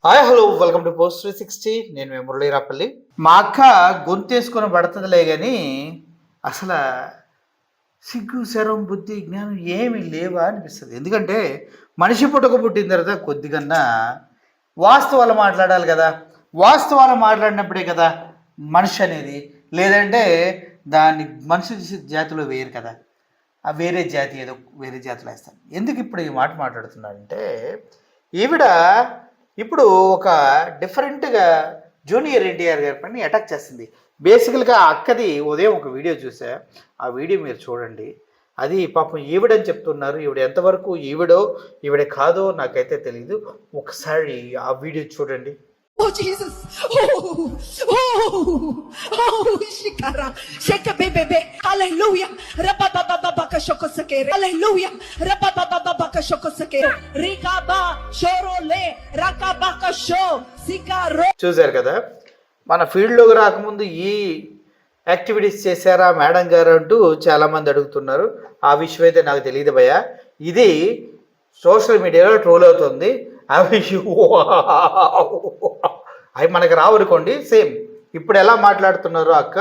Hi hello welcome to post 360. నేను మీ మురళీరాపల్లి. మా అక్క గొంతేసుకొని పడుతుందిలే కానీ అసలు సిగ్గు శరం బుద్ధి జ్ఞానం ఏమీ లేవా అనిపిస్తుంది. ఎందుకంటే మనిషి పుట్టిన తర్వాత కొద్దిగన్నా వాస్తవాలు మాట్లాడాలి కదా. వాస్తవాలు మాట్లాడినప్పుడే కదా మనిషి అనేది, లేదంటే దాన్ని మనిషి జాతిలో వేరు కదా. ఆ వేరే జాతి ఏదో వేరే జాతిలో వేస్తాను. ఎందుకు ఇప్పుడు ఈ మాట మాట్లాడుతున్నానంటే ఈవిడ ఇప్పుడు ఒక డిఫరెంట్గా జూనియర్ ఎన్టీఆర్ గారి పైన అటాక్ చేస్తుంది. బేసికల్గా ఆ అక్కది ఉదయం ఒక వీడియో చూసా, ఆ వీడియో మీరు చూడండి. అది పాపం ఈవిడని చెప్తున్నారు. ఈవిడ ఎంతవరకు ఈవిడ కాదో నాకైతే తెలియదు. ఒకసారి ఆ వీడియో చూడండి. Oh Jesus! Oh, shikara, shake baby, hallelujah. Rababababaka shokosake, hallelujah. Rababababaka shokosake, rikaba shorole, rakabaka show, sikaro. చూశారు కదా, మన ఫీల్డ్లోకి రాకముందు ఈ యాక్టివిటీస్ చేశారా మేడం గారు అంటూ చాలామంది అడుగుతున్నారు. ఆ విషయం అయితే నాకు తెలియదు భయ్యా. ఇది సోషల్ మీడియాలో ట్రోల్ అవుతుంది. అవి మనకు రావనుకోండి. సేమ్ ఇప్పుడు ఎలా మాట్లాడుతున్నారో అక్క,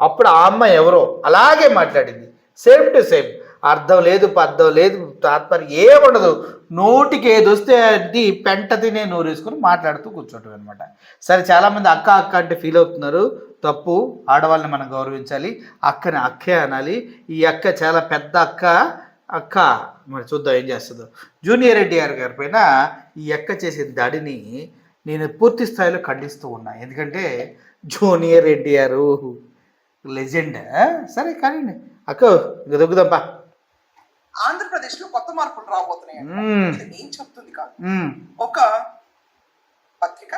అప్పుడు ఆ అమ్మాయి ఎవరో అలాగే మాట్లాడింది. Same to same. అర్థం లేదు పర్థం లేదు తాత్పర్యం ఏముండదు. నోటికి ఏది వస్తే అది పెంట తినే నోరు వేసుకొని మాట్లాడుతూ కూర్చోటం అనమాట. సరే, చాలామంది అక్క అక్క అంటే ఫీల్ అవుతున్నారు. తప్పు. ఆడవాళ్ళని మనం గౌరవించాలి. అక్కని అక్కే అనాలి. ఈ అక్క చాలా పెద్ద అక్క మరి చూద్దాం ఏం చేస్తుందో. జూనియర్ ఎన్టీఆర్ గారి పైన ఈ అక్క చేసిన దాడిని నేను పూర్తి స్థాయిలో ఖండిస్తూ ఉన్నా. ఎందుకంటే జూనియర్ ఎన్టీఆర్ లెజెండ్. సరే కానీ అక్క ఇంకా దొగ్గుదాంపా. ఆంధ్రప్రదేశ్ లో కొత్త మార్పులు రాబోతున్నాయి. ఏం చెప్తుంది కాదు, ఒక పత్రిక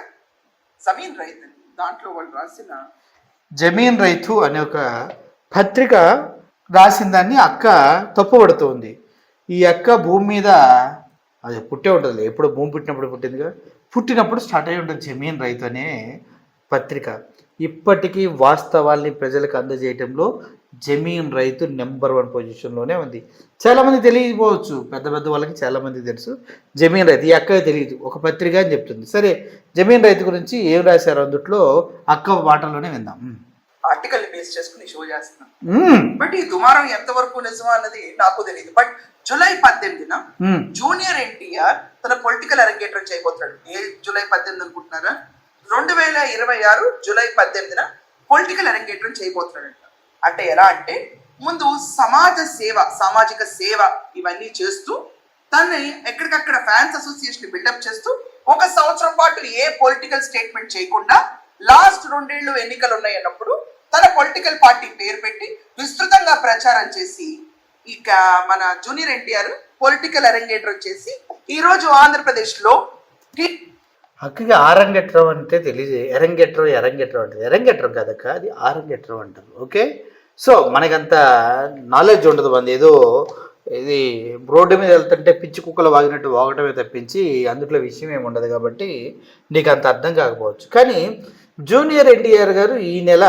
జమీన్ రైతు, దాంట్లో వాళ్ళు రాసిన జమీన్ రైతు అనే ఒక పత్రిక రాసిన దాన్ని అక్క తప్పుపడుతుంది. ఈ అక్క భూమి మీద అది పుట్టే ఉంటుంది. ఎప్పుడు భూమి పుట్టినప్పుడు పుట్టిందిగా, పుట్టినప్పుడు స్టార్ట్ అయి ఉంటుంది జమీన్ రైతు అనే పత్రిక. ఇప్పటికీ వాస్తవాల్ని ప్రజలకు అందజేయటంలో జమీన్ రైతు నెంబర్ 1 పొజిషన్లోనే ఉంది. చాలామంది తెలియకపోవచ్చు, పెద్ద పెద్ద వాళ్ళకి చాలామంది తెలుసు జమీన్ రైతు. ఈ అక్క తెలియదు, ఒక పత్రిక అని చెప్తుంది. సరే, జమీన్ రైతు గురించి ఏం రాశారు అందుట్లో అక్క మాటల్లోనే విందాం. ఆర్టికల్ బేస్ చేసుకుని షో చేస్తున్నాం. బట్ ఈ దుమారం ఎంతవరకు నిజమా అన్నది నాకు తెలియదు. బట్ జూలై 18న జూనియర్ ఎన్టీఆర్ తన పొలిటికల్ అరంగేట్రం చేయబోతున్నాడు. ఏ జూలై 18 అనుకుంటున్నారా? 2026 జూలై 18న పొలిటికల్ అరంగేట్రం చేయబోతున్నాడు. అంటే ఎలా అంటే, ముందు సామాజిక సేవ ఇవన్నీ చేస్తూ తనని ఎక్కడికక్కడ ఫ్యాన్స్ అసోసియేషన్ బిల్డప్ చేస్తూ 1 సంవత్సరం పాటు ఏ పొలిటికల్ స్టేట్మెంట్ చేయకుండా లాస్ట్ 2 ఏళ్ళు ఎన్నికలు ఉన్నాయన్నప్పుడు తన పొలిటికల్ పార్టీ పేరు పెట్టి విస్తృతంగా ప్రచారం చేసి ఇక మన జూనియర్ ఎన్టీఆర్ పొలిటికల్ అరంగేట్రం చేసి ఈరోజు ఆంధ్రప్రదేశ్ లో అక్కకి ఆరంగేట్రం అంటే తెలియదు. ఎరంగేట్రం అంటే ఎరంగేట్రం కాదక్క, అది ఆరంగేట్రం అంటారు. ఓకే, సో మనకంత నాలెడ్జ్ ఉండదు. మంది ఏదో ఇది రోడ్డు మీద వెళ్తుంటే పిచ్చి కుక్కలు వాగినట్టు వాగటమే తప్పించి అందులో విషయం ఏమి ఉండదు. కాబట్టి నీకు అంత అర్థం కాకపోవచ్చు. కానీ జూనియర్ ఎన్టీఆర్ గారు ఈ నెల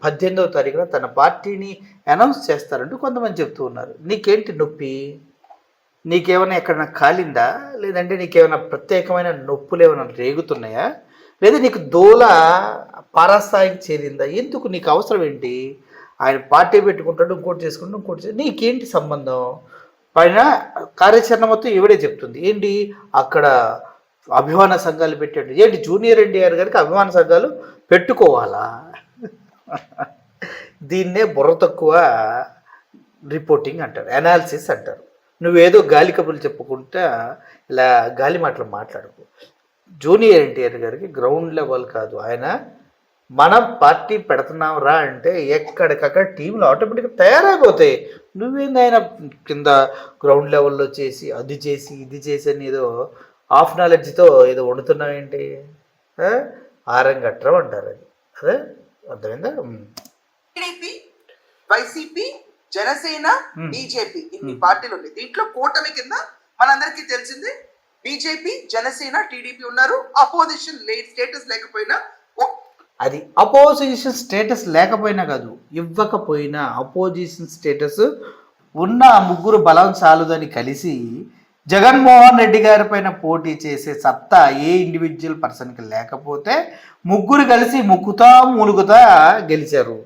18వ తారీఖున తన పార్టీని అనౌన్స్ చేస్తారంటూ కొంతమంది చెప్తూ ఉన్నారు. నీకేంటి నొప్పి? నీకేమైనా ఎక్కడన్నా కాలిందా? లేదంటే నీకేమైనా ప్రత్యేకమైన నొప్పులు ఏమైనా రేగుతున్నాయా? లేదా నీకు దోల పారాస్థాయికి చేరిందా? ఎందుకు నీకు అవసరం ఏంటి? ఆయన పార్టీ పెట్టుకుంటాడు, ఇంకోటి నీకేంటి సంబంధం? పైన కార్యాచరణ మొత్తం ఈవిడే చెప్తుంది. ఏంటి అక్కడ అభిమాన సంఘాలు పెట్టాడు. ఏంటి జూనియర్ ఎన్టీఆర్ గారికి అభిమాన సంఘాలు పెట్టుకోవాలా? దీన్నే బుర్ర తక్కువ రిపోర్టింగ్ అంటారు, అనాలిసిస్ అంటారు. నువ్వేదో గాలి కబుర్లు చెప్పుకుంటా ఇలా గాలి మాటలు మాట్లాడుకో. జూనియర్ ఎన్టీఆర్ గారికి గ్రౌండ్ లెవెల్ కాదు, ఆయన మనం పార్టీ పెడుతున్నాం రా అంటే ఎక్కడికక్కడ టీంలు ఆటోమేటిక్గా తయారైపోతాయి. నువ్వేంది ఆయన కింద గ్రౌండ్ లెవెల్లో చేసి అది చేసి ఇది చేసి అని ఏదో హాఫ్ నాలెడ్జ్తో ఏదో వండుతున్నావు ఏంటి? ఆరంగట్రం అంటారు. అది అదే అర్థమైందా? టీడీపీ, వైసీపీ, జనసేన, బీజేపీ ఇన్ని పార్టీలు ఉన్నాయి. దీంట్లో కూటమి కింద మనందరికీ తెలిసిందే బీజేపీ, జనసేన, టీడీపీ ఉన్నారు. అపోజిషన్ స్టేటస్ లేకపోయినా, అది అపోజిషన్ స్టేటస్ లేకపోయినా కాదు, ఇవ్వకపోయినా అపోజిషన్ స్టేటస్ ఉన్న ముగ్గురు బలం చాలుదని కలిసి జగన్మోహన్ రెడ్డి గారి పైన పోటీ చేసే సత్తా ఏ ఇండివిజువల్ పర్సన్కి లేకపోతే ముగ్గురు కలిసి ముక్కుతా మూలుగుతా గెలిచారు.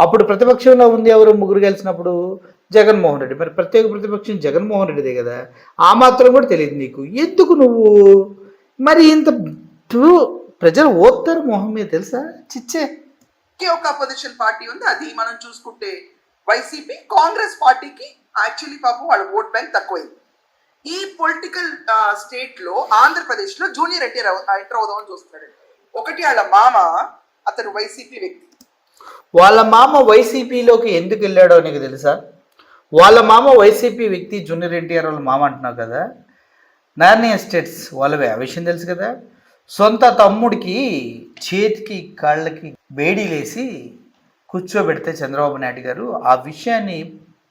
అప్పుడు ప్రతిపక్షంలో ఉంది ఎవరు? ముగ్గురు గెలిచినప్పుడు జగన్మోహన్ రెడ్డి. మరి ప్రత్యేక ప్రతిపక్షం జగన్మోహన్ రెడ్డిదే కదా. ఆ మాత్రం కూడా తెలియదు నీకు. ఎందుకు నువ్వు మరి ఇంత ప్రజలు ఓస్తారు మొహం మీద తెలుసా? చిచ్చే. ఒక అపోజిషన్ పార్టీ ఉంది, అది మనం చూసుకుంటే వైసీపీ. కాంగ్రెస్ పార్టీకి యాక్చువల్లీ పాపం వాళ్ళ ఓట్ బ్యాంక్ తక్కువైంది. ఈ పొలిటికల్ స్టేట్ లో ఆంధ్రప్రదేశ్ లో జూనియర్ ఎంటర్ అవుదామని చూస్తున్నాడు. ఒకటి వాళ్ళ మామ, అతను వైసీపీ వ్యక్తి. వాళ్ళ మామ వైసీపీలోకి ఎందుకు వెళ్ళాడో నీకు తెలుసా? వాళ్ళ మామ వైసీపీ వ్యక్తి, జూనియర్ ఎన్టీఆర్ వాళ్ళ మామ అంటున్నావు కదా. నాని ఎస్టేట్స్ వాళ్ళవే, ఆ విషయం తెలుసు కదా. సొంత తమ్ముడికి చేతికి కాళ్ళకి వేడిలేసి కూర్చోబెడితే చంద్రబాబు నాయుడు గారు ఆ విషయాన్ని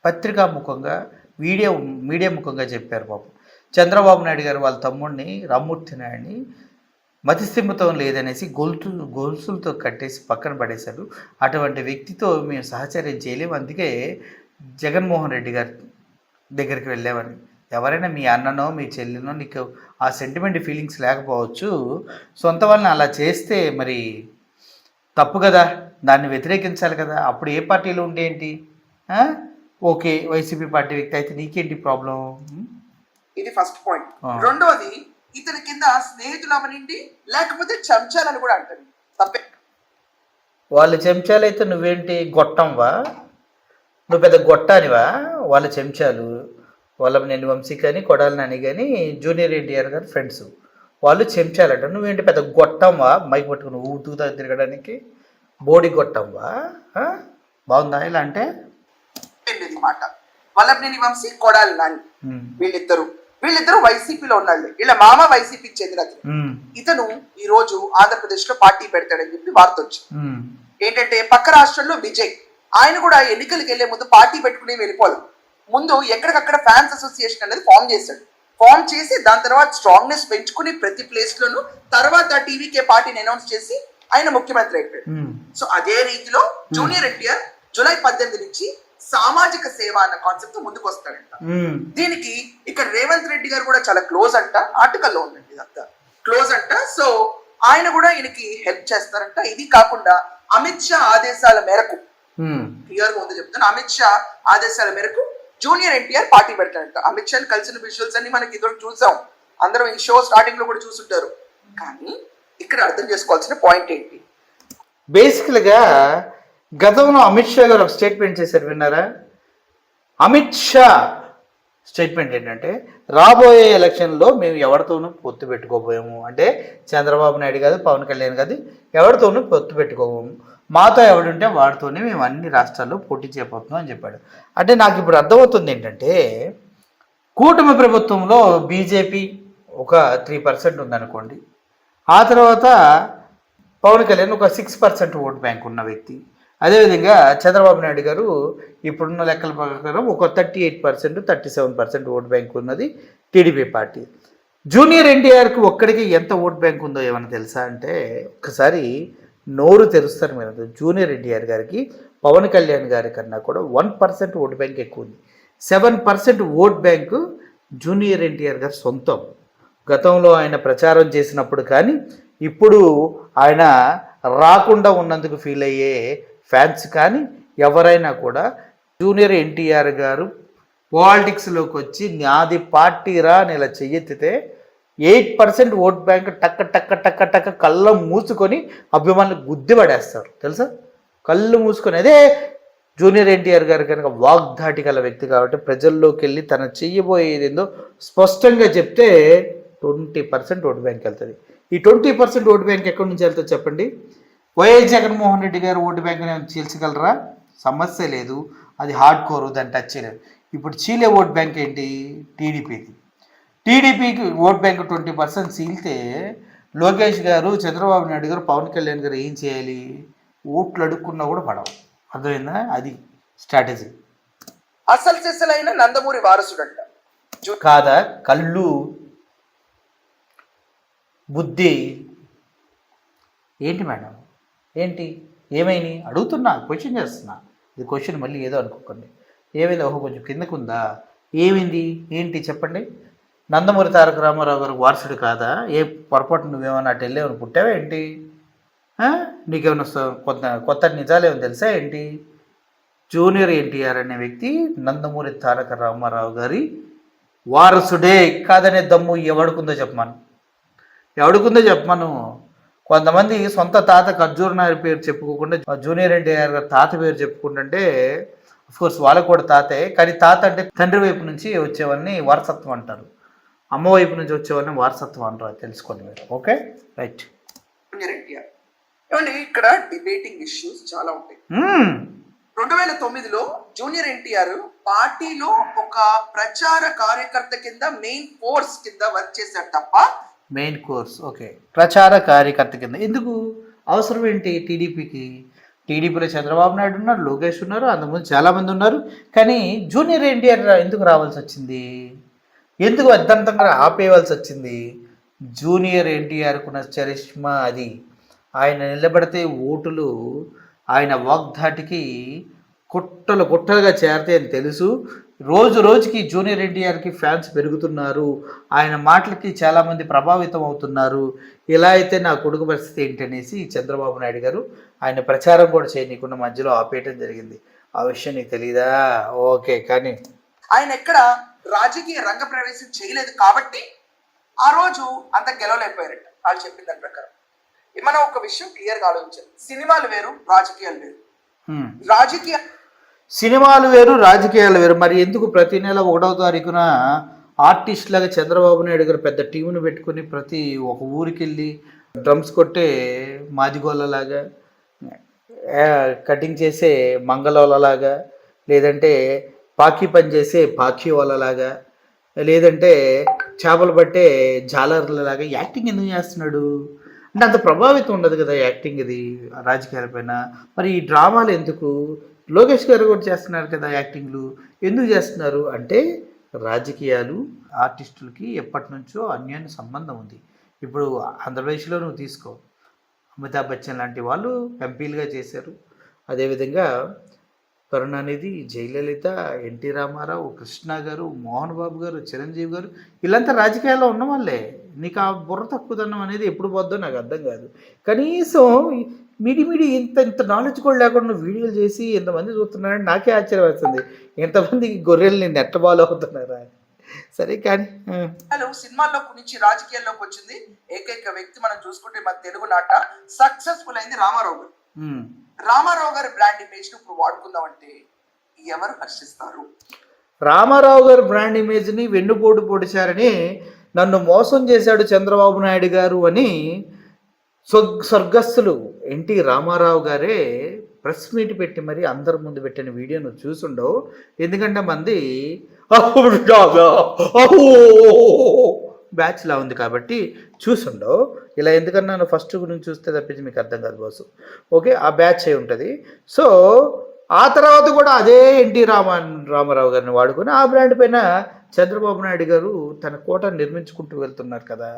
పత్రికా ముఖంగా మీడియా ముఖంగా చెప్పారు. పాపం చంద్రబాబు నాయుడు గారు వాళ్ళ తమ్ముడిని రామ్మూర్తి నాయుడిని మతిస్థిమితం లేదనేసి గొలుసులతో కట్టేసి పక్కన పడేశారు. అటువంటి వ్యక్తితో మేము సహచర్యం చేయలేము, అందుకే జగన్మోహన్ రెడ్డి గారి దగ్గరికి వెళ్ళామని. ఎవరైనా మీ అన్ననో మీ చెల్లినో నీకు ఆ సెంటిమెంట్ ఫీలింగ్స్ లేకపోవచ్చు, సొంత వాళ్ళని అలా చేస్తే మరి తప్పు కదా, దాన్ని వ్యతిరేకించాలి కదా. అప్పుడు ఏ పార్టీలో ఉండే ఏంటి? ఓకే, వైసీపీ పార్టీ వ్యక్తి అయితే నీకేంటి ప్రాబ్లం? ఇది ఫస్ట్ పాయింట్. రెండోది, ఇతని కింద స్నేహితులు అవనండి లేకపోతే చెంచాలని కూడా అంటారు. తప్పే. వాళ్ళు చెంచాలైతే నువ్వేంటి గొట్టంవా? నువ్వు పెద్ద గొట్టానివా? వాళ్ళ చెంచాలు. వాళ్ళ నేను వంశీ కానీ కొడాలి నాని కానీ జూనియర్ ఎన్టీఆర్ గారు ఫ్రెండ్స్, వాళ్ళు చెంచాలంట. నువ్వేంటి పెద్ద గొట్టంవా? మైక్ పట్టుకుని ఊతుకుతా తిరగడానికి బోడి గొట్టంవా? బాగుందా ఇలా అంటే? మాట వల్లభనేని వంశీ, కొడాలి నాని, వీళ్ళిద్దరు వైసీపీలో ఉన్నాళ్ళు. వీళ్ళ మామ వైసీపీకి చెందిన ఇతను ఈ రోజు ఆంధ్రప్రదేశ్ లో పార్టీ పెడతాడని చెప్పి వార్త వచ్చింది. ఏంటంటే పక్క రాష్ట్రంలో విజయ్, ఆయన కూడా ఎన్నికలకు వెళ్లే ముందు పార్టీ పెట్టుకుని వెళ్ళిపోవాలి. ముందు ఎక్కడికక్కడ ఫ్యాన్స్ అసోసియేషన్ అనేది ఫామ్ చేసి దాని తర్వాత స్ట్రాంగ్నెస్ పెంచుకుని ప్రతి ప్లేస్ లోను తర్వాత టీవీకే పార్టీని అనౌన్స్ చేసి ఆయన ముఖ్యమంత్రి అయిపోయాడు. సో అదే రీతిలో జూనియర్ ఎన్టీఆర్ జూలై 18 నుంచి సామాజిక సేవ అన్న కాన్సెప్ట్ ముందుకు వస్తాడంట. దీనికి ఇక్కడ రేవంత్ రెడ్డి గారు కూడా చాలా క్లోజ్ అంట, ఆర్టికల్లో ఉందండి ఇదంతా క్లోజ్ అంట. సో ఆయన కూడా ఈయనకి హెల్ప్ చేస్తారంట. ఇది కాకుండా అమిత్ షా ఆదేశాల మేరకు, క్లియర్ గా ఉంది చెప్తాను, అమిత్ షా ఆదేశాల మేరకు జూనియర్ ఎన్టీఆర్ పార్టీ పెడతాడంట. అమిత్ షా కలిసిన విజువల్స్ అన్ని మనకి ఇద్దరు చూసాం, అందరం ఈ షో స్టార్టింగ్ లో కూడా చూసుంటారు. కానీ ఇక్కడ అర్థం చేసుకోవాల్సిన పాయింట్ ఏంటి, బేసికల్గా గతంలో అమిత్ షా గారు ఒక స్టేట్మెంట్ చేశారు, విన్నారా? అమిత్ షా స్టేట్మెంట్ ఏంటంటే, రాబోయే ఎలక్షన్లో మేము ఎవరితోనూ పొత్తు పెట్టుకోబోయాము, అంటే చంద్రబాబు నాయుడు కాదు, పవన్ కళ్యాణ్ కాదు, ఎవరితోనూ పొత్తు పెట్టుకోబోము, మాతో ఎవడుంటే వాడితోనే మేము అన్ని రాష్ట్రాల్లో పోటీ చేయబోతున్నాం అని చెప్పాడు. అంటే నాకు ఇప్పుడు అర్థమవుతుంది ఏంటంటే, కూటమి ప్రభుత్వంలో బీజేపీ ఒక 3% ఉందనుకోండి, ఆ తర్వాత పవన్ కళ్యాణ్ ఒక 6% ఓట్ బ్యాంక్ ఉన్న వ్యక్తి, అదేవిధంగా చంద్రబాబు నాయుడు గారు ఇప్పుడున్న లెక్కల ప్రకారం ఒక 38%, 37% ఓట్ బ్యాంక్ ఉన్నది టీడీపీ పార్టీ. జూనియర్ ఎన్టీఆర్కి ఒక్కడికి ఎంత ఓట్ బ్యాంక్ ఉందో ఏమన్నా తెలుసా అంటే, ఒక్కసారి నోరు తెరుస్తారు మీరు. జూనియర్ ఎన్టీఆర్ గారికి పవన్ కళ్యాణ్ గారి కన్నా కూడా 1% ఓట్ బ్యాంక్ ఎక్కువ ఉంది. 7% ఓట్ బ్యాంకు జూనియర్ ఎన్టీఆర్ గారు సొంతం. గతంలో ఆయన ప్రచారం చేసినప్పుడు కానీ ఇప్పుడు ఆయన రాకుండా ఉన్నందుకు ఫీల్ అయ్యే ఫ్యాన్స్ కానీ ఎవరైనా కూడా జూనియర్ ఎన్టీఆర్ గారు పాలిటిక్స్లోకి వచ్చి నాది పార్టీ రా అని ఇలా చెయ్యెత్తితే 8% ఓట్ బ్యాంక్ టక్క టక్క టక్క టక్క కళ్ళ మూసుకొని అభిమానులు గుద్ది పడేస్తారు తెలుసా. కళ్ళు మూసుకొని, అదే జూనియర్ ఎన్టీఆర్ గారు కనుక వాగ్దాటి గల వ్యక్తి కాబట్టి ప్రజల్లోకి వెళ్ళి తన చెయ్యబోయేది ఏందో స్పష్టంగా చెప్తే 20% ఓట్ బ్యాంక్ వెళ్తుంది. ఈ 20% ఓట్ బ్యాంక్ ఎక్కడి నుంచి వెళ్తుంది చెప్పండి? వైఎస్ జగన్మోహన్ రెడ్డి గారు ఓటు బ్యాంక్ని చీల్చగలరా? సమస్య లేదు, అది హార్డ్ కోరు, దాన్ని టచ్ చేయలేదు. ఇప్పుడు చీలే ఓట్ బ్యాంక్ ఏంటి? టీడీపీది. టీడీపీకి ఓట్ బ్యాంక్ 20% చీలితే లోకేష్ గారు, చంద్రబాబు నాయుడు గారు, పవన్ కళ్యాణ్ గారు ఏం చేయాలి? ఓట్లు అడుక్కున్నా కూడా పడవు. అర్థమైందా? అది స్ట్రాటజీ. అసలు సిసలైన నందమూరి వారసుడంట కాదా? కళ్ళు, బుద్ధి ఏంటి మేడం? ఏంటి ఏమైంది అడుగుతున్నా, క్వశ్చన్ చేస్తున్నా. ఇది క్వశ్చన్ మళ్ళీ ఏదో అనుకోకండి. ఏమైంది? ఓహో కొంచెం కిందకు ఉందా? ఏమైంది ఏంటి చెప్పండి. నందమూరి తారక రామారావు గారు వారసుడు కాదా? ఏ పొరపాటు నువ్వేమన్నా అటు వెళ్ళేమని పుట్టావా ఏంటి? నీకేమన్నా కొత్త కొత్త నిజాలేమో తెలుసా ఏంటి? జూనియర్ ఎన్టీఆర్ అనే వ్యక్తి నందమూరి తారక రామారావు గారి వారసుడే కాదనే దమ్ము ఎవడుకుందో చెప్పమను. కొంతమంది సొంత తాత ఖర్జూర్ నాయర్ పేరు చెప్పుకోకుండా జూనియర్ ఎన్టీఆర్ గారి తాత పేరు చెప్పుకుంటుంటే కోర్స్ వాళ్ళకు కూడా తాతే, కానీ తాత అంటే తండ్రి వైపు నుంచి వచ్చేవాడిని వారసత్వం అంటారు, అమ్మ వైపు నుంచి వచ్చేవాడిని వారసత్వం అంటారు. తెలుసుకోండి మీరు. Okay, right. జూనియర్ ఎన్టీఆర్ ఏమండి, ఇక్కడ డిబేటింగ్ ఇష్యూస్ చాలా ఉంటాయి. 2009లో జూనియర్ ఎన్టీఆర్ పార్టీలో ఒక ప్రచార కార్యకర్త కింద మెయిన్ ఫోర్స్ కింద వర్క్ చేశాడు తప్ప మెయిన్ కోర్స్ ఓకే, ప్రచార కార్యకర్త కింద ఎందుకు అవసరం ఏంటి? టీడీపీలో చంద్రబాబు నాయుడు ఉన్నారు, లోకేష్ ఉన్నారు, అంతకుముందు చాలామంది ఉన్నారు, కానీ జూనియర్ ఎన్టీఆర్ ఎందుకు రావాల్సి వచ్చింది? ఎందుకు అర్థంతంగా ఆపేయవలసి వచ్చింది? జూనియర్ ఎన్టీఆర్కున్న చరిష్మా అది. ఆయన నిలబడితే ఓటులు ఆయన వాగ్ధాటికి గుట్టలుగా చేరతాయని తెలుసు. రోజుకి జూనియర్ ఎన్టీఆర్కి ఫ్యాన్స్ పెరుగుతున్నారు, ఆయన మాటలకి చాలామంది ప్రభావితం అవుతున్నారు. ఇలా అయితే నా కొడుకు పరిస్థితి ఏంటనేసి చంద్రబాబు నాయుడు గారు ఆయన ప్రచారం కూడా చేయనీయకుండా మధ్యలో ఆపేయటం జరిగింది. ఆ విషయం నీకు తెలీదా? ఓకే, కానీ ఆయన ఎక్కడ రాజకీయ రంగ ప్రవేశం చేయలేదు కాబట్టి ఆ రోజు అంత గెలవలేకపోయారట వాళ్ళు చెప్పిన దాని ప్రకారం. మనం ఒక విషయం క్లియర్గా ఆలోచించాలి, సినిమాలు వేరు, రాజకీయాలు వేరు. సినిమాలు వేరు, రాజకీయాలు వేరు. మరి ఎందుకు ప్రతి నెల 1వ తారీఖున ఆర్టిస్ట్ లాగా చంద్రబాబు నాయుడు గారు పెద్ద టీమును పెట్టుకుని ప్రతి ఒక ఊరికి వెళ్ళి డ్రమ్స్ కొట్టే మాదిగోళ్ళలాగా, కటింగ్ చేసే మంగళోళ్ళలాగా, లేదంటే పాకీ పని చేసే పాకీ వాళ్ళలాగా, లేదంటే చేపలు పట్టే జాలర్లలాగా యాక్టింగ్ ఎందుకు చేస్తున్నాడు? అంటే అంత ప్రభావితం ఉండదు కదా యాక్టింగ్ ఇది రాజకీయాలపైన. మరి ఈ డ్రామాలు ఎందుకు? లోకేష్ గారు కూడా చేస్తున్నారు కదా యాక్టింగ్లు, ఎందుకు చేస్తున్నారు అంటే రాజకీయాలు ఆర్టిస్టులకి ఎప్పటి నుంచో అన్యోన్య సంబంధం ఉంది. ఇప్పుడు ఆంధ్రప్రదేశ్లో నువ్వు తీసుకో, అమితాబ్ బచ్చన్ లాంటి వాళ్ళు ఎంపీలుగా చేశారు. అదేవిధంగా కరుణానిధి, జయలలిత, ఎన్టీ రామారావు, కృష్ణ గారు, మోహన్ బాబు గారు, చిరంజీవి గారు, వీళ్ళంతా రాజకీయాల్లో ఉన్న వాళ్ళే. నీకు ఆ బుర్ర తక్కువదనం అనేది ఎప్పుడు పోద్దో నాకు అర్థం కాదు. కనీసం మిడి ఇంత నాలెడ్జ్ కూడా లేకుండా నువ్వు వీడియోలు చేసి ఎంతమంది చూస్తున్నారని నాకే ఆశ్చర్యం వేస్తుంది. ఎంతమందికి గొర్రెల్ని నెట్టబాలు అవుతున్నారా? సరే, కానీ సినిమాల్లోకి నుంచి రాజకీయాల్లోకి వచ్చింది ఏకైక వ్యక్తి మనం చూసుకుంటే మన తెలుగు నాట సక్సెస్ఫుల్ అయింది రామారావు గారు. రామారావు గారి బ్రాండ్ ఇమేజ్ ను ఇప్పుడు వాడుకుందాం అంటే ఎవరు హర్షిస్తారు? రామారావు గారు బ్రాండ్ ఇమేజ్ని వెన్నుపోటు పొడిచారని, నన్ను మోసం చేశాడు చంద్రబాబు నాయుడు గారు అని స్వర్గస్థులు ఎన్టీ రామారావు గారే ప్రెస్ మీట్ పెట్టి మరి అందరి ముందు పెట్టిన వీడియో నువ్వు చూసుండవు. ఎందుకంటే మంది బ్యాచ్లా ఉంది కాబట్టి చూసుండవు. ఇలా ఎందుకన్నా ఫస్ట్ గురించి చూస్తే తప్పించి మీకు అర్థం కాదు బాసు. ఓకే, ఆ బ్యాచ్ అయి ఉంటుంది. సో ఆ తర్వాత కూడా అదే ఎన్టీ రామారావు గారిని వాడుకొని ఆ బ్రాండ్ పైన చంద్రబాబు నాయుడు గారు తన కోటను నిర్మించుకుంటూ వెళ్తున్నారు కదా.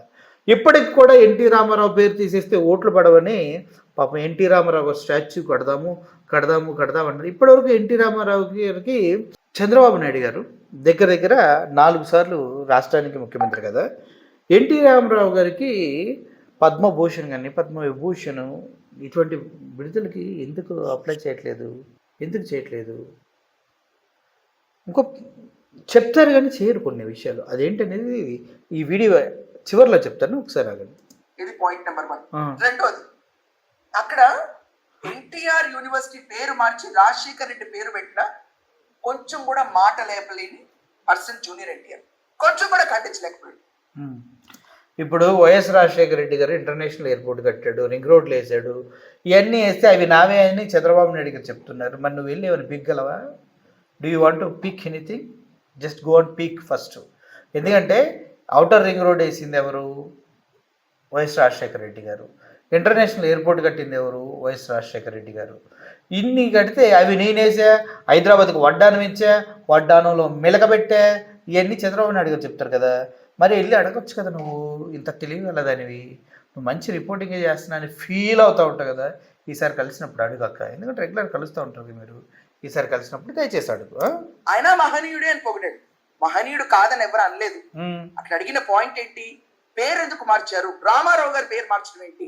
ఇప్పటికి కూడా ఎన్టీ రామారావు పేరు తీసేస్తే ఓట్లు పడవని పాపం ఎన్టీ రామారావు గారు స్టాచ్యూ కడదాం అన్నారు. ఇప్పటివరకు ఎన్టీ రామారావు గారికి చంద్రబాబు నాయుడు గారు దగ్గర 4 సార్లు రాష్ట్రానికి ముఖ్యమంత్రి కదా. ఎన్టీ రామారావు గారికి పద్మభూషణ్ కానీ పద్మవిభూషణ్ ఇటువంటి విడుదలకి ఎందుకు అప్లై చేయట్లేదు? ఎందుకు చేయట్లేదు? ఇంకో చెప్తారు కానీ చేయరు కొన్ని విషయాలు. అదేంటనేది ఈ వీడియో చివరిలో చెప్తాను, ఒకసారి ఆగండి. ఇది పాయింట్ నెంబర్ 1. రెండోది, అక్కడ ఎన్టీఆర్ యూనివర్సిటీ పేరు మార్చి రాజశేఖర్ రెడ్డి పేరు పెట్టిన కొంచెం కూడా మాట లేపలేని పర్సన్ జూనియర్ ఎన్టీఆర్, కొంచెం కూడా ఖండించలేకపోయాడు. ఇప్పుడు వైఎస్ రాజశేఖర రెడ్డి గారు ఇంటర్నేషనల్ ఎయిర్పోర్ట్ కట్టాడు, రింగ్ రోడ్లు వేసాడు, ఇవన్నీ వేస్తే అవి నావే అని చంద్రబాబు నాయుడు గారు చెప్తున్నారు. మరి నువ్వు వెళ్ళి ఏమైనా పిగ్గలవా? Do you want to pick anything? Just go and pick first. ఎందుకంటే అవుటర్ రింగ్ రోడ్ వేసింది ఎవరు? వైఎస్ రాజశేఖర రెడ్డి గారు. ఇంటర్నేషనల్ ఎయిర్పోర్ట్ కట్టింది ఎవరు? వైఎస్ రాజశేఖర రెడ్డి గారు. ఇన్ని కడితే అవి నేనేసా, హైదరాబాద్కు వడ్డానం ఇచ్చా, వడ్డానంలో మెలకబెట్టా, ఇవన్నీ చంద్రబాబు నాయుడు గారు చెప్తారు కదా. మరి వెళ్ళి అడగొచ్చు కదా, నువ్వు ఇంత తెలియగలదానివి, నువ్వు మంచి రిపోర్టింగే చేస్తున్నా అని ఫీల్ అవుతూ ఉంటావు కదా. ఈసారి కలిసినప్పుడు అడుగు అక్క, ఎందుకంటే రెగ్యులర్ కలుస్తూ ఉంటారు మీరు. ఈసారి కలిసినప్పుడు దయచేసి అడుగు. ఆయన మహనీయుడే అని పొగిడాడు. మహనీయుడు కాదని ఎవరు అనలేదు. అట్లా అడిగిన పాయింట్ ఏంటి, పేరు ఎందుకు మార్చారు? రామారావు గారి పేరు మార్చడం ఏంటి?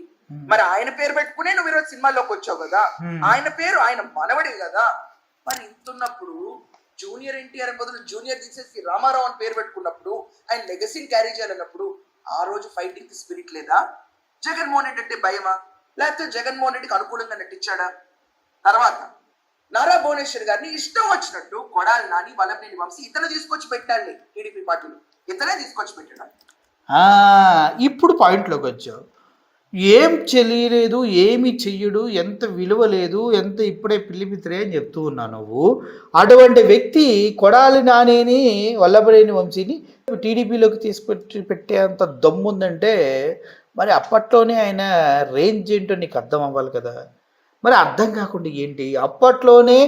మరి ఆయన పేరు పెట్టుకునే నువ్వు ఈరోజు సినిమాలోకి వచ్చావు కదా, ఆయన పేరు ఆయన మనవడి కదా. మరి ఇంతున్నప్పుడు జూనియర్ ఎన్టీఆర్ బదులు జూనియర్ తీసేసి రామారావు అని పేరు పెట్టుకున్నప్పుడు, ఆయన లెగసీని క్యారీ చేయాలన్నప్పుడు ఆ రోజు ఫైటింగ్ కి స్పిరిట్ లేదా? జగన్మోహన్ రెడ్డి అంటే భయమా, లేకపోతే జగన్మోహన్ రెడ్డికి అనుకూలంగా నటించాడా? తర్వాత నారా భువనేశ్వర్ గారిని ఇష్టం వచ్చినట్టు కొడాలి నాని, వల్లభనేని వంశీ ఇతను తీసుకొచ్చి పెట్టాలి టీడీపీ పార్టీలో, ఇతనే తీసుకొచ్చి పెట్టాడు. ఇప్పుడు పాయింట్లోకి వచ్చావు. ఏం తెలియలేదు, ఏమి చెయ్యడు, ఎంత విలువ లేదు, ఎంత ఇప్పుడే పిల్లిపిత్రే అని చెప్తూ ఉన్నావు నువ్వు. అటువంటి వ్యక్తి కొడాలి నానిని, వల్లభనేని వంశీని టీడీపీలోకి తీసుకొచ్చి పెట్టేంత దమ్ముందంటే మరి అప్పట్లోనే ఆయన రేంజ్ ఏంటో నీకు అర్థం అవ్వాలి కదా. మరి అర్థం కాకుండా ఏంటి, అప్పట్లోనే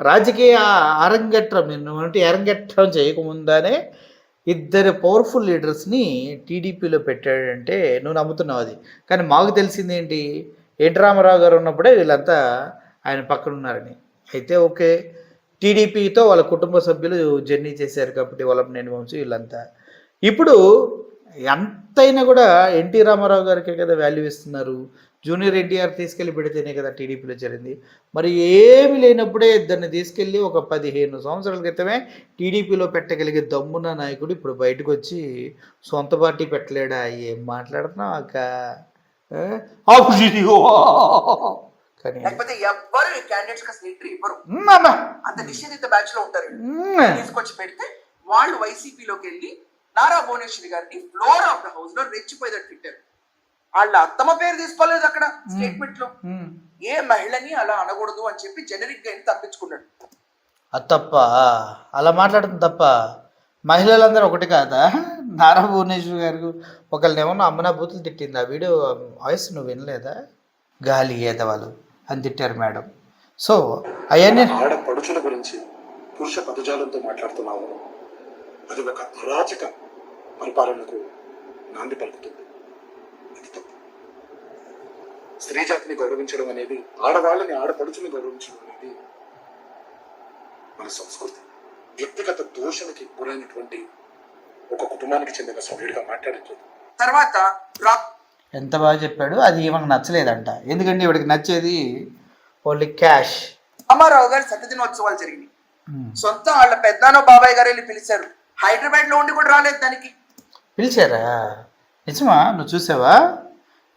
రాజకీయ అరంగేట్రం చేయకముందానే ఇద్దరు పవర్ఫుల్ లీడర్స్ని టీడీపీలో పెట్టాడంటే నువ్వు నమ్ముతున్నావు అది. కానీ మాకు తెలిసింది ఏంటి, ఎన్టీ రామారావు గారు ఉన్నప్పుడే వీళ్ళంతా ఆయన పక్కన ఉన్నారని. అయితే ఓకే, టీడీపీతో వాళ్ళ కుటుంబ సభ్యులు జర్నీ చేశారు కాబట్టి వల్లభనేని వంశీ వీళ్ళంతా. ఇప్పుడు ఎంతైనా కూడా ఎన్టీ రామారావు గారికే కదా వాల్యూ ఇస్తున్నారు. జూనియర్ ఎన్టీఆర్ తీసుకెళ్ళి పెడితేనే కదా టీడీపీలో జరిగింది. మరి ఏమి లేనప్పుడే ఇద్దరిని తీసుకెళ్ళి ఒక 15 సంవత్సరాల క్రితమే టీడీపీలో పెట్టగలిగే దమ్మున్న నాయకుడు ఇప్పుడు బయటకు వచ్చి సొంత పార్టీ పెట్టలేడా? ఏం మాట్లాడుతున్నావు అక్క? కానీ లేకపోతే ఎవ్వరు ఈ క్యాండిడేట్స్ అసలు ఎంట్రీ ఇవ్వరు, అంత నిషేధిత బ్యాచ్ లో ఉంటారు. తీసుకొచ్చి పెడితే వాళ్ళు వైసీపీలోకి వెళ్ళి నారా భువనేశ్వరి గారిని ఫ్లోర్ ఆఫ్ ద హౌస్ లో రెచ్చిపోయేటట్టు పెట్టారు. వాళ్ళ అత్తమ్మ పేరు తీసుకోలేదు అక్కడ స్టేట్మెంట్ లో. ఏ మహిళని అలా అనకూడదు అని చెప్పి జనరిక్ గా తప్పించుకున్నాడు. అది తప్ప, అలా మాట్లాడుతుంది తప్ప. మహిళలందరూ ఒకటి కాదా? నారా భువనేశ్వరి గారు ఒకళ్ళని ఏమన్నా అమ్మనా బూతులు తిట్టింది. ఆ వీడియో వాయిస్ నువ్వు వినలేదా? గాలి ఏదవాళ్ళు అని తిట్టారు మేడం. సో అవన్నీ ఆడపడుచుల గురించి పురుష పదజాలంతో మాట్లాడుతున్నాము. అది ఒక అరాచక పరిపాలనకు నాంది పలుకుతుంది. అది తప్పు. స్త్రీ జాతిని గౌరవించడం అనేది, ఆడవాళ్ళని ఆడపడుచుని గౌరవించడం అనేది మన సంస్కృతి. వ్యక్తిగత దోషణకి గురైనటువంటి ఒక కుటుంబానికి చెందిన సభ్యుడిగా మాట్లాడట్లేదు. తర్వాత ఎంత బాగా చెప్పాడు. అది ఏమన్నా నచ్చలేదంట. ఎందుకంటే ఇవిడికి నచ్చేది ఓన్లీ క్యాష్. రామారావు గారి శతదినోత్సవాలు జరిగినాయి. సొంత వాళ్ళ పెద్దనో బాబాయ్ గారు వెళ్ళి పిలిచారు. హైదరాబాద్ లో ఉండి కూడా రాలేదు దానికి. పిలిచారా? నిజమా? నువ్వు చూసావా?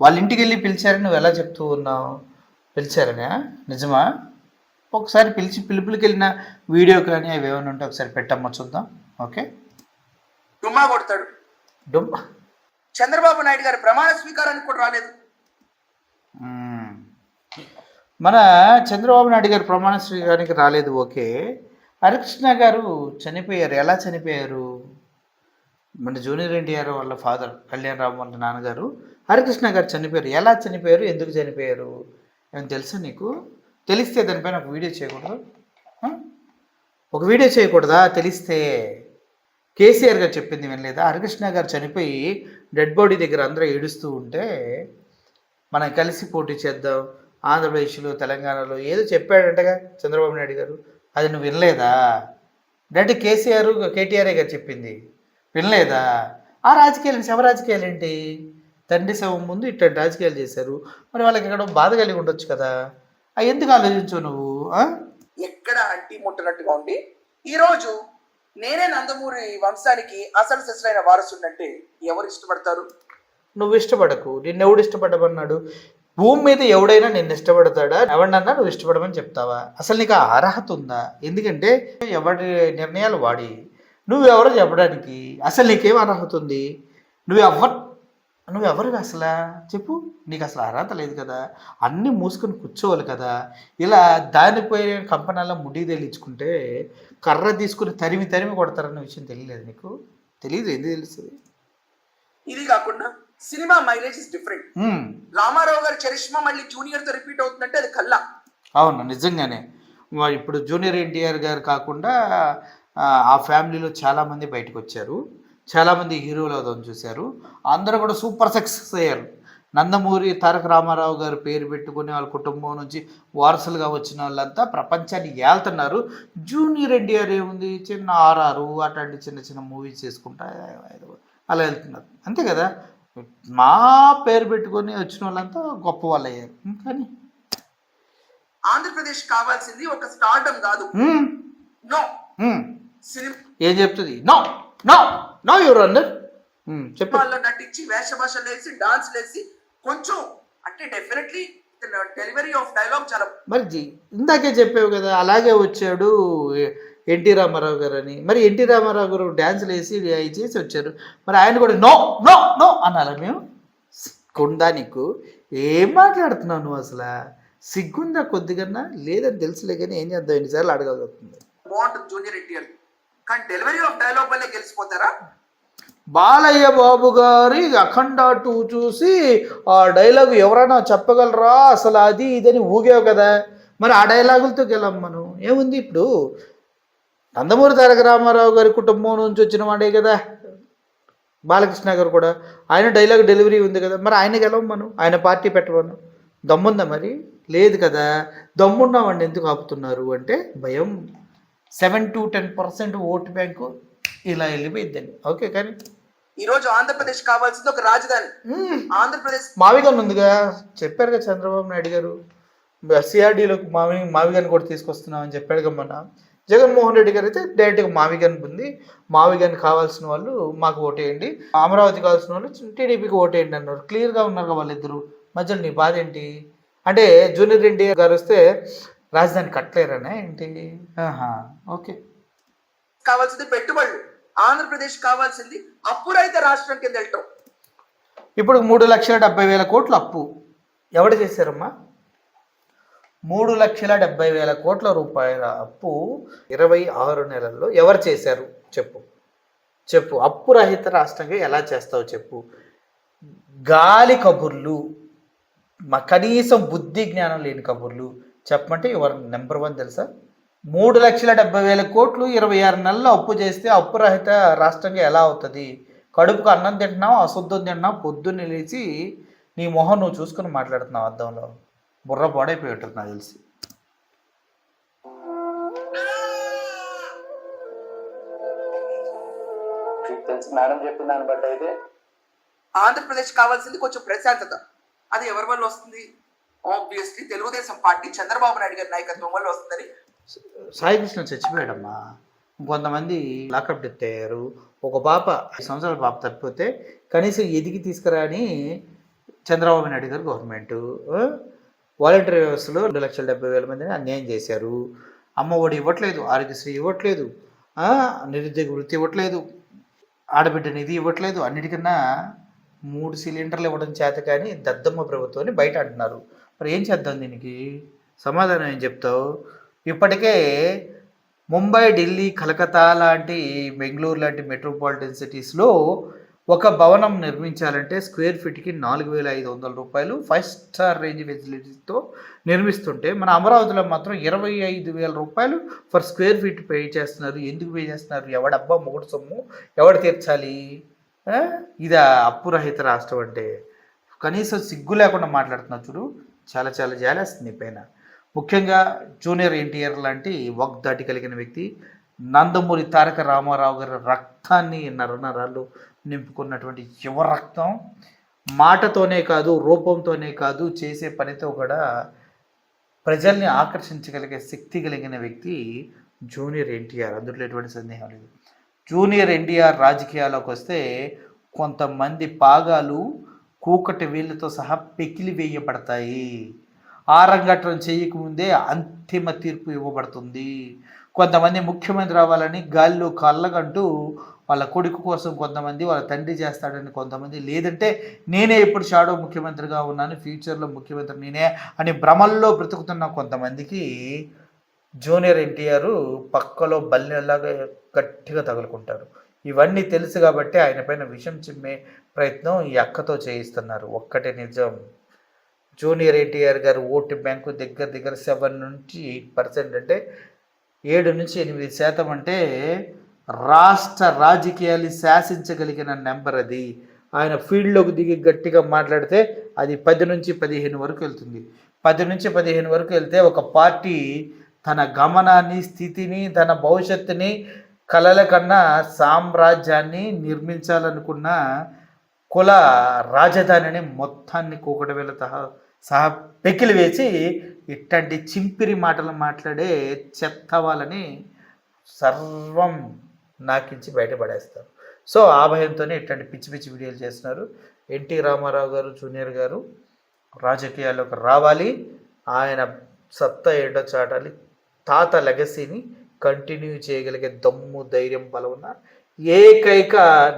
వాళ్ళ ఇంటికి వెళ్ళి పిలిచారని నువ్వు ఎలా చెప్తూ ఉన్నావు? పిలిచారనా? నిజమా? ఒకసారి పిలుపులకి వెళ్ళిన వీడియో కానీ అవి ఏమైనా ఉంటే ఒకసారి పెట్టమ్మా చూద్దాం. ఓకే, డుమ్మా కొడతాడు. చంద్రబాబు నాయుడు గారి ప్రమాణ స్వీకారానికి కూడా రాలేదు. మన చంద్రబాబు నాయుడు గారు ప్రమాణ స్వీకారానికి రాలేదు. ఓకే, హరికృష్ణ గారు చనిపోయారు. ఎలా చనిపోయారు? మన జూనియర్ ఎన్టీఆర్ వాళ్ళ ఫాదర్ కళ్యాణరావు వాళ్ళ నాన్నగారు హరికృష్ణ గారు చనిపోయారు. ఎలా చనిపోయారు? ఎందుకు చనిపోయారు? ఏమైనా తెలుసా నీకు? తెలిస్తే దానిపైన ఒక వీడియో చేయకూడదు? ఒక వీడియో చేయకూడదా? తెలిస్తే కేసీఆర్ గారు చెప్పింది వినలేదా? హరికృష్ణ గారు చనిపోయి డెడ్ బాడీ దగ్గర అందరూ ఏడుస్తూ ఉంటే మనం కలిసి పోటీ చేద్దాం ఆంధ్రప్రదేశ్లో తెలంగాణలో ఏదో చెప్పాడంటగా చంద్రబాబు నాయుడు గారు. అది నువ్వు వినలేదా? డైరెక్ట్ కేటీఆర్ఏ గారు చెప్పింది వినలేదా? ఆ రాజకీయాలు శవ రాజకీయాలు ఏంటి? తండ్రి శవం ముందు ఇట్లాంటి రాజకీయాలు చేశారు. మరి వాళ్ళకి ఎక్కడ బాధ కలిగి ఉండొచ్చు కదా. అవి ఎందుకు ఆలోచించు నువ్వు? ఎక్కడ అంటి ముట్టనట్టుగా ఉండి ఈరోజు నేనే నందమూరి వంశానికి అసలు శిశులైన వారసుడంటే ఎవరు ఇష్టపడతారు? నువ్వు ఇష్టపడకు. నిన్నెవడు ఇష్టపడమన్నాడు? భూమి మీద ఎవడైనా నిన్ను ఇష్టపడతాడా? ఎవరినన్నా నువ్వు ఇష్టపడమని చెప్తావా? అసలు నీకు ఆ అర్హత ఉందా? ఎందుకంటే ఎవరి నిర్ణయాలు వాడి నువ్వెవరో చెప్పడానికి అసలు నీకేం అర్హత ఉంది? నువ్వెవరు అసలు చెప్పు. నీకు అసలు అర్హత లేదు కదా. అన్నీ మూసుకొని కూర్చోవాలి కదా. ఇలా దానిపోయే కంపెనీలో ముడి తేలించుకుంటే కర్ర తీసుకుని తరిమి కొడతారన్న విషయం తెలియలేదు నీకు? తెలియదు. ఎందుకు తెలుస్తుంది? ఇది కాకుండా cinema mileage is different. Ramarao గారి చరిష్మా మళ్ళీ జూనియర్ తో రిపీట్ అవుతుందంటే అది కల్లా. అవును, నిజంగానే. ఇప్పుడు జూనియర్ ఎన్టీఆర్ గారు కాకుండా ఆ ఫ్యామిలీలో చాలామంది బయటకు వచ్చారు. చాలామంది హీరోలు అదని చూశారు. అందరూ కూడా సూపర్ సక్సెస్ అయ్యారు. నందమూరి తారక రామారావు గారు పేరు పెట్టుకుని వాళ్ళ కుటుంబం నుంచి వారసులుగా వచ్చిన వాళ్ళంతా ప్రపంచాన్ని ఏళ్తున్నారు. జూనియర్ ఎన్టీఆర్ ఏముంది, చిన్న ఆర్ఆర్ అట్లాంటి చిన్న చిన్న మూవీస్ చేసుకుంటా అలా వెళ్తున్నారు, అంతే కదా. మా పేరు పెట్టుకొని వచ్చిన వాళ్ళంతా గొప్ప వాళ్ళు అయ్యారు. కానీ ఆంధ్రప్రదేశ్ కావాల్సింది ఒక స్టార్డమ్ కాదు. నో సినిమా ఏం చెప్తుంది? నో నో నో యువర్ అన్నర్ సినిమాల్లో నటించి వేషభాషలు వేసి డాన్స్ వేసి కొంచెం అంటే డెఫినెట్లీ డెలివరీ ఆఫ్ డైలాగ్ చాలా. మరి ఇందాకే చెప్పావు కదా, అలాగే వచ్చాడు ఎన్టీ రామారావు గారు అని. మరి ఎన్టీ రామారావు గారు డ్యాన్సులు వేసి చేసి వచ్చారు, మరి ఆయన కూడా నో నో నో అనాలా మేము? సిగ్గుందా నీకు? ఏం మాట్లాడుతున్నావు నువ్వు అసలు? సిగ్గుందా కొద్దిగా? లేదని తెలుసులే, కానీ ఏం చేద్దాం, ఎన్నిసార్లు అడగాల్సి వస్తుంది. బాగుంటుంది జూనియర్ ఎన్టీఆర్, కానీ డెలివరీ ఆఫ్ డైలాగ్ వల్లే గెలిచిపోతారా? బాలయ్య బాబు గారి అఖండ 2 చూసి ఆ డైలాగు ఎవరైనా చెప్పగలరా అసలు, అది ఇదని ఊగావు కదా, మరి ఆ డైలాగులతో గెలం మనం. ఏముంది ఇప్పుడు? నందమూరి తారక రామారావు గారి కుటుంబం నుంచి వచ్చిన వాడే కదా బాలకృష్ణ గారు కూడా, ఆయన డైలాగ్ డెలివరీ ఉంది కదా, మరి ఆయన గెలవం మనం, ఆయన పార్టీ పెట్టమను. దమ్ముందా? మరి లేదు కదా. దమ్మున్నామండి ఎందుకు ఆపుతున్నారు అంటే భయం. 7 to 10% ఓటు బ్యాంకు ఇలా వెళ్ళిపోయిద్దండి. ఓకే, కానీ ఈరోజు ఆంధ్రప్రదేశ్ కావాల్సింది ఒక రాజధాని. ఆంధ్రప్రదేశ్ మావిగన్ ఉందిగా, చెప్పారుగా చంద్రబాబు నాయుడు గారు, సిఆర్డీలోకి మావిగన్ కూడా తీసుకొస్తున్నామని చెప్పాడుగా మొన్న. జగన్మోహన్ రెడ్డి గారు అయితే డైరెక్ట్గా మావిగన్ ఉంది, మావిగన్ కావాల్సిన వాళ్ళు మాకు ఓటేయండి, అమరావతి కావాల్సిన వాళ్ళు టీడీపీకి ఓటేయండి అన్నారు. క్లియర్గా ఉన్నారు వాళ్ళిద్దరు. మధ్యలో నీ బాధ ఏంటి? అంటే జూనియర్ ఎన్టీఆర్ గారు వస్తే రాజధాని కట్టలేరనే ఏంటి? ఓకే. కావాల్సింది పెట్టుబడులు, ఆంధ్రప్రదేశ్ కావాల్సింది అప్పుడైతే రాష్ట్రం కింద వెళ్ళటం. ఇప్పుడు 3,70,000 కోట్ల అప్పు ఎవరు చేశారమ్మా? 3,70,000 కోట్ల రూపాయల అప్పు 26 నెలల్లో ఎవరు చేశారు చెప్పు? చెప్పు. అప్పు రహిత రాష్ట్రంగా ఎలా చేస్తావు చెప్పు? గాలి కబుర్లు, కనీసం బుద్ధి జ్ఞానం లేని కబుర్లు చెప్పమంటే ఎవరు నెంబర్ 1 తెలుసా? 3,70,000 కోట్లు 26 నెలల్లో అప్పు చేస్తే అప్పు రహిత రాష్ట్రంగా ఎలా అవుతుంది? కడుపుకు అన్నం తింటున్నావు, అశుద్ధం తింటున్నావు, పొద్దున్న లేచి నీ మొహం నువ్వు చూసుకుని మాట్లాడుతున్నావు అద్దంలో. బుర్ర పాడైపోయి ఉంటుంది నాకు తెలిసి. మేడం చెప్పిన దాన్ని బట్టి అయితే ఆంధ్రప్రదేశ్ కావాల్సింది కొంచెం ప్రశాంతత. అది ఎవరి వల్ల వస్తుంది? ఆబ్వియస్లీ తెలుగుదేశం పార్టీ చంద్రబాబు నాయుడు గారి నాయకత్వం వల్ల వస్తుందని. సాయికృష్ణ చచ్చిపోయాడమ్మా, కొంతమంది లాకప్ డెత్ అయ్యారు. ఒక పాప 5 సంవత్సరాల పాప తప్పిపోతే కనీసం ఎదిగి తీసుకురా అని చంద్రబాబు నాయుడు గారు గవర్నమెంట్ వాలంటరీ వ్యవస్థలో 2,70,000 మందిని అన్యాయం చేశారు. అమ్మ ఒడి ఇవ్వట్లేదు, ఆరోగ్యశ్రీ ఇవ్వట్లేదు, నిరుద్యోగ వృత్తి ఇవ్వట్లేదు, ఆడబిడ్డ నిధి ఇవ్వట్లేదు. అన్నిటికన్నా 3 సిలిండర్లు ఇవ్వడం చేత కానీ దద్దమ్మ ప్రభుత్వాన్ని బయట అంటున్నారు. మరి ఏం చేద్దాం దీనికి? సమాధానం ఏం చెప్తావు? ఇప్పటికే ముంబై, ఢిల్లీ, కలకత్తా లాంటి, బెంగళూరు లాంటి మెట్రోపాలిటన్ సిటీస్లో ఒక భవనం నిర్మించాలంటే స్క్వేర్ ఫీట్కి 4,500 రూపాయలు 5 స్టార్ రేంజ్ ఫెసిలిటీస్తో నిర్మిస్తుంటే మన అమరావతిలో మాత్రం 25,000 రూపాయలు ఫర్ స్క్వేర్ ఫీట్ పే చేస్తున్నారు. ఎందుకు పే చేస్తున్నారు? ఎవడబ్బా మొగుడు సొమ్ము ఎవడు తీర్చాలి? ఇదా అప్పురహిత రాష్ట్రం అంటే? కనీసం సిగ్గు లేకుండా మాట్లాడుతున్నావు చూడు, చాలా చాలా జాలేస్తుంది పైన. ముఖ్యంగా జూనియర్ ఎన్టీఆర్ లాంటి వాగ్దాటి కలిగిన వ్యక్తి, నందమూరి తారక రామారావు గారి రక్తాన్ని నరనరాలు నింపుకున్నటువంటి యువ రక్తం, మాటతోనే కాదు, రూపంతోనే కాదు, చేసే పనితో కూడా ప్రజల్ని ఆకర్షించగలిగే శక్తి కలిగిన వ్యక్తి జూనియర్ ఎన్టీఆర్. అందులో ఎటువంటి సందేహం లేదు. జూనియర్ ఎన్టీఆర్ రాజకీయాల్లోకి వస్తే కొంతమంది పాగాలు కూకటి వీళ్ళతో సహా పెకిలి వేయబడతాయి. ఆరంగట్రం చేయకముందే అంతిమ తీర్పు ఇవ్వబడుతుంది. కొంతమంది ముఖ్యమంత్రి అవ్వాలని గాలిలో కళ్ళగంటూ వాళ్ళ కొడుకు కోసం కొంతమంది, వాళ్ళ తండ్రి చేస్తాడని కొంతమంది, లేదంటే నేనే ఇప్పుడు షాడో ముఖ్యమంత్రిగా ఉన్నాను, ఫ్యూచర్లో ముఖ్యమంత్రి నేనే అని భ్రమల్లో బ్రతుకుతున్న కొంతమందికి జూనియర్ ఎన్టీఆర్ పక్కలో బల్లెలాగా గట్టిగా తగులుకుంటారు. ఇవన్నీ తెలుసు కాబట్టి ఆయన పైన విషం చిమ్మే ప్రయత్నం ఈ అక్కతో చేయిస్తున్నారు. ఒక్కటే నిజం, జూనియర్ ఎన్టీఆర్ గారు ఓటు బ్యాంకు దగ్గర 7 నుంచి 8% అంటే 7 నుంచి 8% అంటే రాష్ట్ర రాజకీయాలు శాసించగలిగిన నెంబర్ అది. ఆయన ఫీల్డ్లోకి దిగి గట్టిగా మాట్లాడితే అది 10 నుంచి 15 వరకు వెళ్తుంది. 10 నుంచి 15 వరకు వెళ్తే ఒక పార్టీ తన గమనాన్ని, స్థితిని, తన భవిష్యత్తుని, కలల కన్నా సామ్రాజ్యాన్ని నిర్మించాలనుకున్న కుల రాజధానిని మొత్తాన్ని కూకటవేళ సహా పెకిలి వేసి ఇట్లాంటి చింపిరి మాటలు మాట్లాడే చెత్త వాళ్ళని సర్వం నాకించి బయటపడేస్తారు. సో ఆ భయంతోనే ఇట్లాంటి పిచ్చి పిచ్చి వీడియోలు చేస్తున్నారు. ఎన్టీ రామారావు గారు జూనియర్ గారు రాజకీయాల్లోకి రావాలి, ఆయన సత్తా ఏంటో చాటాలి, తాత లెగసీని కంటిన్యూ చేయగలిగే దమ్ము, ధైర్యం, బలం ఉన్న ఏకైక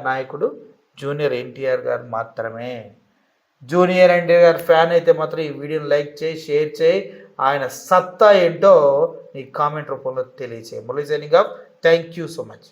నాయకుడు జూనియర్ ఎన్టీఆర్ గారు మాత్రమే. జూనియర్ ఎన్టీఆర్ గారు ఫ్యాన్ అయితే మాత్రం ఈ వీడియోని లైక్ చేయి, షేర్ చేయి, ఆయన సత్తా ఏంటో నీ కామెంట్ రూపంలో తెలియచేయి. Murali signing off. Thank you so much.